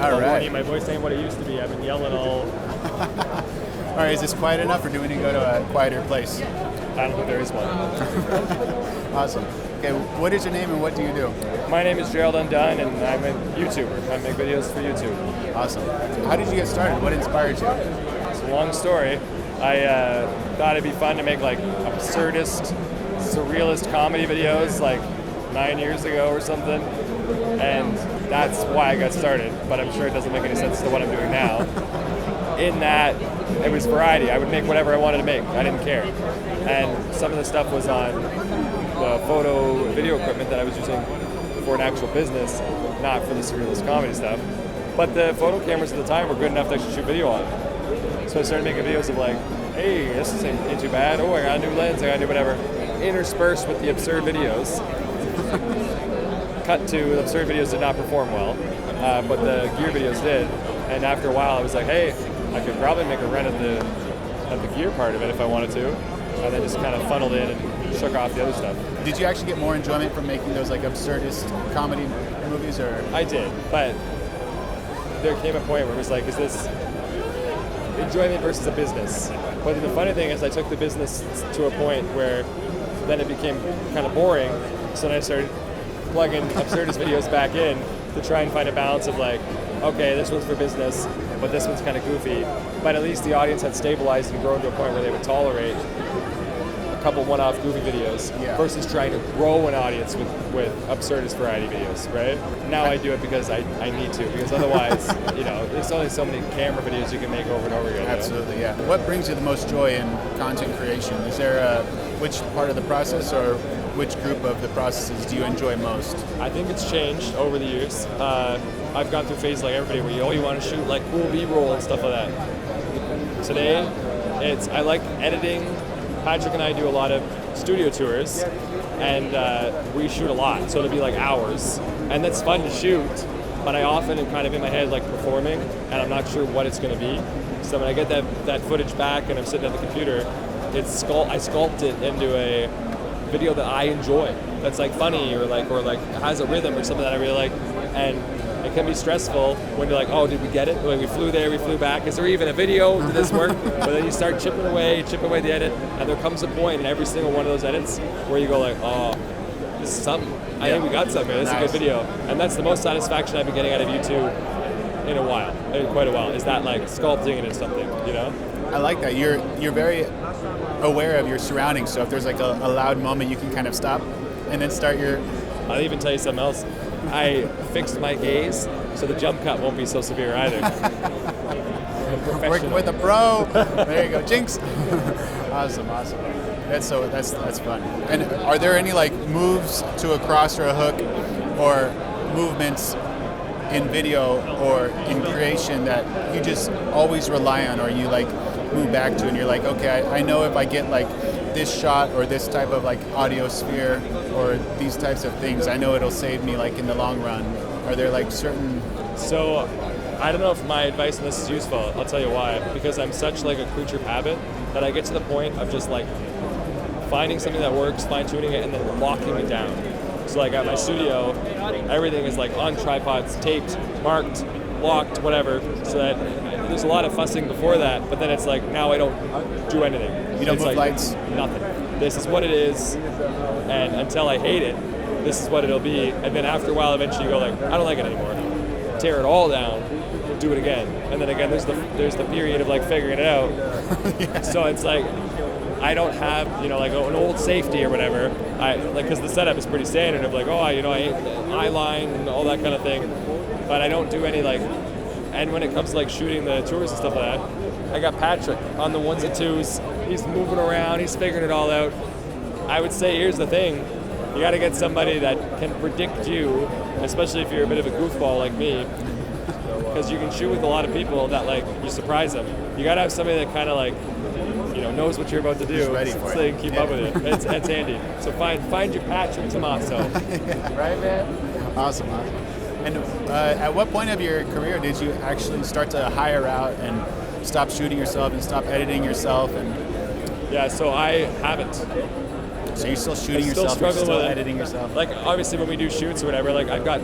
All right. My voice ain't what it used to be. I've been yelling all. All right, is this quiet enough, or do we need to go to a quieter place? I don't think there is one. Awesome. Okay, what is your name and what do you do? My name is Gerald Undone, and I'm a YouTuber. I make videos for YouTube. Awesome. How did you get started? What inspired you? It's a long story. I thought it'd be fun to make like absurdist, surrealist comedy videos like 9 years ago or something, and that's why I got started, but I'm sure it doesn't make any sense to what I'm doing now. In that, it was variety. I would make whatever I wanted to make. I didn't care. And some of the stuff was on the photo video equipment that I was using for an actual business, not for the surrealist comedy stuff. But the photo cameras at the time were good enough to actually shoot video on. So I started making videos of like, hey, this ain't too bad. Oh, I got a new lens, I got a new whatever. Interspersed with the absurd videos. Cut to the absurd videos did not perform well, but the gear videos did. And after a while, I was like, hey, I could probably make a run at the gear part of it if I wanted to, and then just kind of funneled in and shook off the other stuff. Did you actually get more enjoyment from making those like absurdist comedy movies, or? I did, but there came a point where it was like, is this enjoyment versus a business? But then the funny thing is I took the business to a point where then it became kind of boring, so then I started plugging absurdist videos back in to try and find a balance of like, okay, this one's for business, but this one's kind of goofy. But at least the audience had stabilized and grown to a point where they would tolerate a couple one-off goofy videos versus trying to grow an audience with absurdist variety videos, right? Now I do it because I need to, because otherwise, there's only so many camera videos you can make over and over again. Absolutely, yeah. What brings you the most joy in content creation? Is there which part of the process or which group of the processes do you enjoy most? I think it's changed over the years. I've gone through phases like everybody where you want to shoot like cool B-roll and stuff like that. Today, I like editing. Patrick and I do a lot of studio tours, and we shoot a lot, so it'll be like hours, and that's fun to shoot, but I often am kind of in my head like performing, and I'm not sure what it's going to be. So when I get that footage back and I'm sitting at the computer, I sculpt it into a video that I enjoy, that's like funny or like has a rhythm or something that I really like. And it can be stressful when you're like, oh, did we get it? Like, we flew there, we flew back. Is there even a video? Did this work? But then you start chipping away the edit, and there comes a point in every single one of those edits where you go like, oh, this is something. I think we got something. This is a good video. And that's the most satisfaction I've been getting out of YouTube in quite a while, is that like sculpting it into something, I like that. You're very aware of your surroundings, so if there's like a loud moment, you can kind of stop and then start your... I'll even tell you something else. I fixed my gaze so the jump cut won't be so severe either. Working with a pro. There you go, jinx. Awesome. That's fun. And are there any like moves to a cross or a hook or movements in video or in creation that you just always rely on, or you like move back to and you're like, okay, I know if I get like this shot or this type of like audio sphere or these types of things, I know it'll save me like in the long run? Are there like certain... So I don't know if my advice on this is useful. I'll tell you why. Because I'm such like a creature of habit that I get to the point of just like finding something that works, fine-tuning it, and then locking it down. So like at my studio, everything is like on tripods, taped, marked, locked, whatever, so that there's a lot of fussing before that, but then it's like, now I don't do anything. You don't move like lights? Nothing. This is what it is, and until I hate it, this is what it'll be. And then after a while, eventually you go like, I don't like it anymore. Tear it all down, do it again. And then again, there's the period of like figuring it out. Yeah. So it's like, I don't have, like an old safety or whatever. Because the setup is pretty standard of like, I hate the eye line and all that kind of thing. But I don't do any like, and when it comes to like shooting the tours and stuff like that, I got Patrick on the ones and twos. He's moving around, he's figuring it all out. I would say, here's the thing, you gotta get somebody that can predict you, especially if you're a bit of a goofball like me, because you can shoot with a lot of people that like, you surprise them. You gotta have somebody that kind of like, knows what you're about to do, so you can keep up with it. It's handy. So find your Patrick Tommaso. Yeah. Right, man? Awesome. And at what point of your career did you actually start to hire out and stop shooting yourself and stop editing yourself? And yeah, so I haven't. So you're still shooting yourself, you're still editing yourself? Like, obviously when we do shoots or whatever, like I've got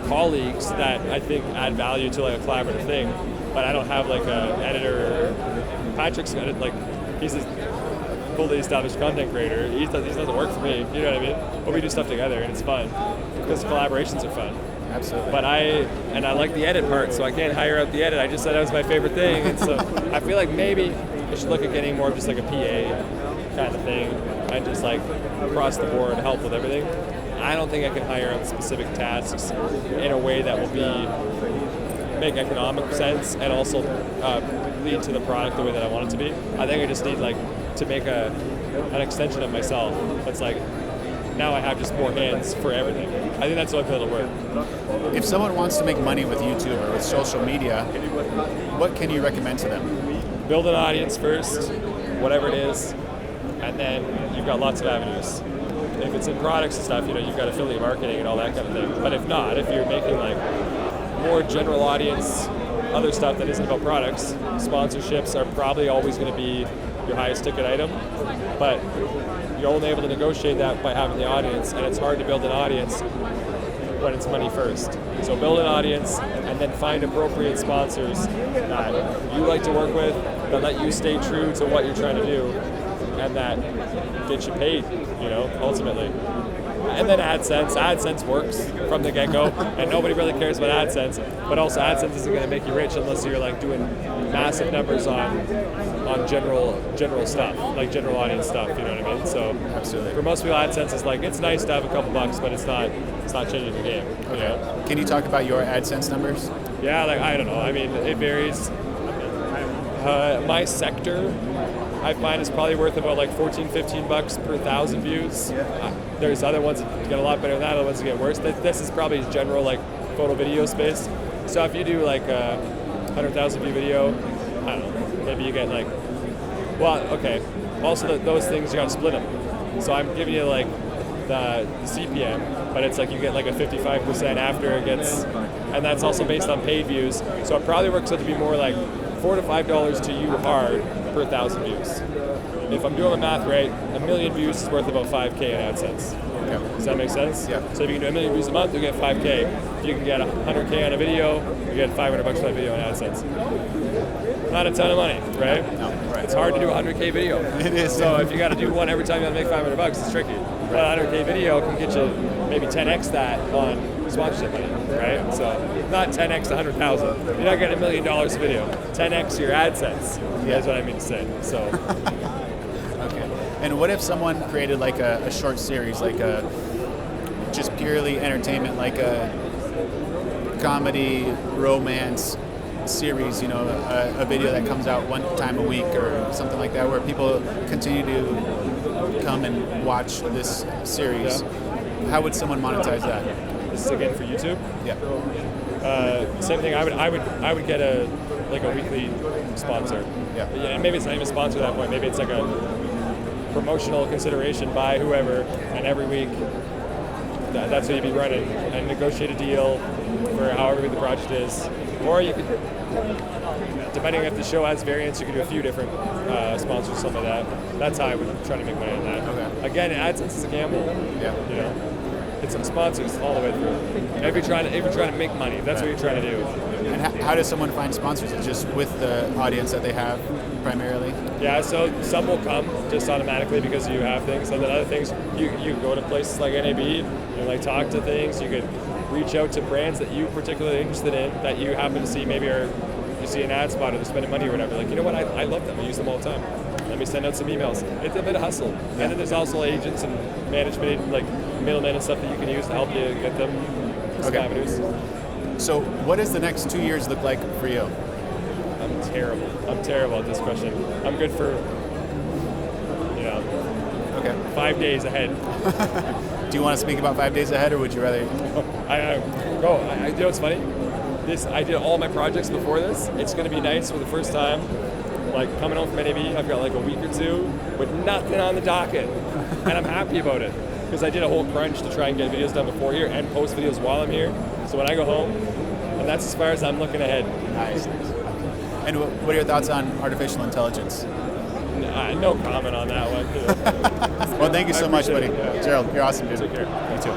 colleagues that I think add value to like a collaborative thing, but I don't have like a editor. Patrick's got it, like he's a fully established content creator. He doesn't work for me, you know what I mean? But we do stuff together and it's fun because collaborations are fun. Absolutely. But I like the edit part, so I can't hire out the edit. I just said that was my favorite thing, and so I feel like maybe I should look at getting more of just like a PA kind of thing and just like across the board help with everything. I don't think I can hire out specific tasks in a way that will make economic sense and also lead to the product the way that I want it to be. I think I just need like to make an extension of myself. It's like now I have just more hands for everything. I think that's the only way it'll work. If someone wants to make money with YouTube or with social media, what can you recommend to them? Build an audience first, whatever it is, and then you've got lots of avenues. If it's in products and stuff, you've got affiliate marketing and all that kind of thing. But if not, if you're making like more general audience, other stuff that isn't about products, sponsorships are probably always going to be your highest ticket item. But you're only able to negotiate that by having the audience, and it's hard to build an audience when it's money first. So build an audience and then find appropriate sponsors that you like to work with, that let you stay true to what you're trying to do, and that get you paid, ultimately. And then AdSense. AdSense works from the get-go, and nobody really cares about AdSense. But also AdSense isn't going to make you rich unless you're like doing massive numbers on general stuff, like general audience stuff. You know what I mean? So absolutely. For most people, AdSense is like it's nice to have a couple bucks, but it's not changing the game. Okay. Can you talk about your AdSense numbers? Yeah, like I don't know. I mean, it varies. My sector, I find is probably worth about like $14-15 per 1,000 views. There's other ones that get a lot better than that, other ones that get worse. This is probably general like photo video space. So if you do like a 100,000 view video, I don't know, maybe you get like, well, okay. Also those things you gotta split them. So I'm giving you like the CPM, but it's like you get like a 55% after it gets, and that's also based on paid views. So it probably works out to be more like $4 to $5 to you hard per 1,000 views. If I'm doing my math right, 1 million views is worth about $5K in AdSense. Okay. Does that make sense? Yeah. So if you can do 1 million views a month, you get $5K. If you can get 100K on a video, you get $500 on a video in AdSense. Not a ton of money, right? No, right. It's hard to do a 100K video. It is. So if you got to do one every time you want to make $500, it's tricky. But a 100K video can get you maybe 10x that on sponsorship money, right? So not 10x 100,000. You're not getting $1 million a video. 10x your AdSense. Yeah. That's what I mean to say. So. Okay. And what if someone created like a short series, like a just purely entertainment, like a comedy, romance series, a video that comes out one time a week or something like that, where people continue to come and watch this series? Yeah. How would someone monetize that? This is again for YouTube. Yeah. Same thing. I would get a weekly sponsor. Yeah. And maybe it's not even a sponsor at that point. Maybe it's like a promotional consideration by whoever, and every week that's what you'd be running, and negotiate a deal for however big the project is. Or you could, depending if the show has variants, you could do a few different sponsors, something like that. That's how I would try to make money on that. Okay. Again, AdSense is a gamble. Yeah. It's some sponsors all the way through. If you're trying to make money, that's what you're trying to do. And how does someone find sponsors? It's just with the audience that they have primarily? Yeah, so some will come just automatically because you have things, and then other things, you go to places like NAB and like talk to things. You could reach out to brands that you're particularly interested in, that you happen to see maybe you see an ad spot or they're spending money or whatever. Like, you know what, I love them, I use them all the time. Let me send out some emails. It's a bit of hustle. Yeah. And then there's also agents and management, like middlemen and stuff that you can use to help you get them. Okay. Avenues. So what does the next 2 years look like for you? I'm terrible at this question. I'm good for, 5 days ahead. Do you want to speak about 5 days ahead, or would you rather? You know what's funny? I did all my projects before this. It's going to be nice for the first time. Like coming home from NAB, I've got like a week or two with nothing on the docket, and I'm happy about it because I did a whole crunch to try and get videos done before here and post videos while I'm here. So when I go home, and that's as far as I'm looking ahead. Nice. And what are your thoughts on artificial intelligence? No comment on that one. Well, thank you so much, buddy. Yeah. Gerald, you're awesome, dude. Take care. You too.